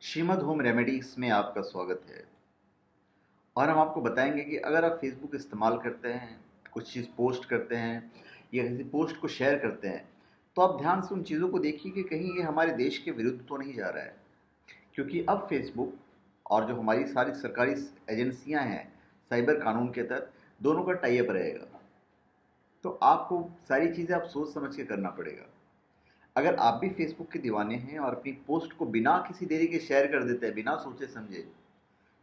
Shrimad home remedies में आपका स्वागत है। और हम आपको बताएंगे कि अगर आप फेसबुक इस्तेमाल करते हैं, कुछ चीज़ पोस्ट करते हैं या किसी पोस्ट को शेयर करते हैं, तो आप ध्यान से उन चीज़ों को देखिए कि कहीं ये हमारे देश के विरुद्ध तो नहीं जा रहा है। क्योंकि अब फेसबुक और जो हमारी सारी सरकारी एजेंसियां हैं, साइबर कानून के तहत दोनों का टाई अप रहेगा। तो आपको सारी चीज़ें आप सोच समझ के करना पड़ेगा। अगर आप भी फेसबुक के दीवाने हैं और अपनी पोस्ट को बिना किसी देरी के शेयर कर देते हैं, बिना सोचे समझे,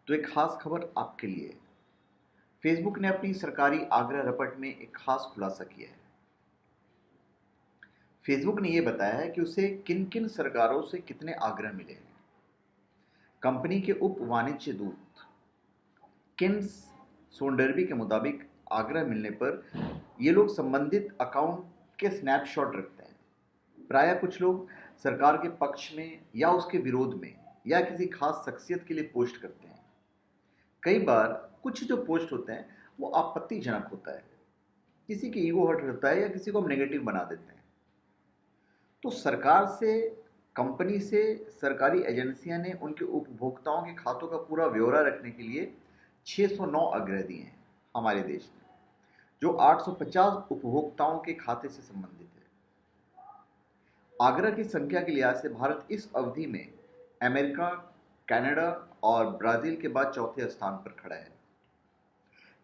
तो एक खास खबर आपके लिए। फेसबुक ने अपनी सरकारी आग्रह रपट में एक खास खुलासा किया है। फेसबुक ने यह बताया है कि उसे किन किन सरकारों से कितने आग्रह मिले हैं। कंपनी के उप वाणिज्य दूत किन्स सोंडरबी के मुताबिक आग्रह मिलने पर ये लोग संबंधित अकाउंट के स्नैपशॉट रखते हैं। प्रायः कुछ लोग सरकार के पक्ष में या उसके विरोध में या किसी खास शख्सियत के लिए पोस्ट करते हैं। कई बार कुछ जो पोस्ट होते हैं वो आपत्तिजनक होता है, किसी की ईगो हर्ट होता है या किसी को हम नेगेटिव बना देते हैं। तो सरकार से, कंपनी से, सरकारी एजेंसियां ने उनके उपभोक्ताओं के खातों का पूरा ब्यौरा रखने के लिए 609 आग्रह दिए हैं हमारे देश में, जो 850 उपभोक्ताओं के खाते से संबंधित है। आग्रह की संख्या के लिहाज से भारत इस अवधि में अमेरिका, कनाडा और ब्राजील के बाद चौथे स्थान पर खड़ा है।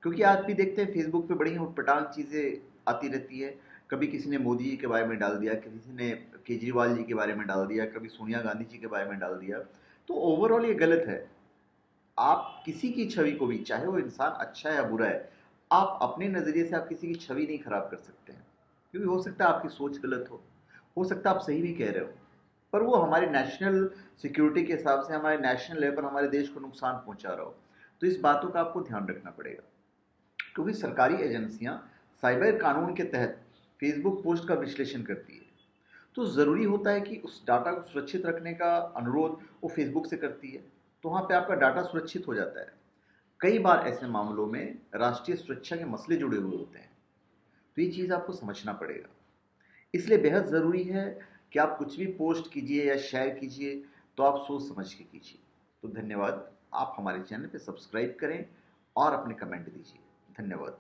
क्योंकि आज भी देखते हैं फेसबुक पे बड़ी उटपटांग चीज़ें आती रहती है। कभी किसी ने मोदी जी के बारे में डाल दिया, किसी ने केजरीवाल जी के बारे में डाल दिया, कभी सोनिया गांधी जी के बारे में डाल दिया। तो ओवरऑल ये गलत है। आप किसी की छवि को भी, चाहे वो इंसान अच्छा है या बुरा है, आप अपने नज़रिए से आप किसी की छवि नहीं खराब कर सकते हैं। क्योंकि हो सकता है आपकी सोच गलत हो सकता है आप सही भी कह रहे हो, पर वो हमारे नेशनल सिक्योरिटी के हिसाब से, हमारे नेशनल लेवल पर हमारे देश को नुकसान पहुंचा रहा हो। तो इस बातों का आपको ध्यान रखना पड़ेगा। क्योंकि सरकारी एजेंसियां साइबर कानून के तहत फेसबुक पोस्ट का विश्लेषण करती है, तो ज़रूरी होता है कि उस डाटा को सुरक्षित रखने का अनुरोध वो फेसबुक से करती है। तो वहाँ पे आपका डाटा सुरक्षित हो जाता है। कई बार ऐसे मामलों में राष्ट्रीय सुरक्षा के मसले जुड़े हुए होते हैं, तो ये चीज़ आपको समझना पड़ेगा। इसलिए बेहद ज़रूरी है कि आप कुछ भी पोस्ट कीजिए या शेयर कीजिए तो आप सोच समझ के कीजिए। तो धन्यवाद। आप हमारे चैनल पे सब्सक्राइब करें और अपने कमेंट दीजिए। धन्यवाद।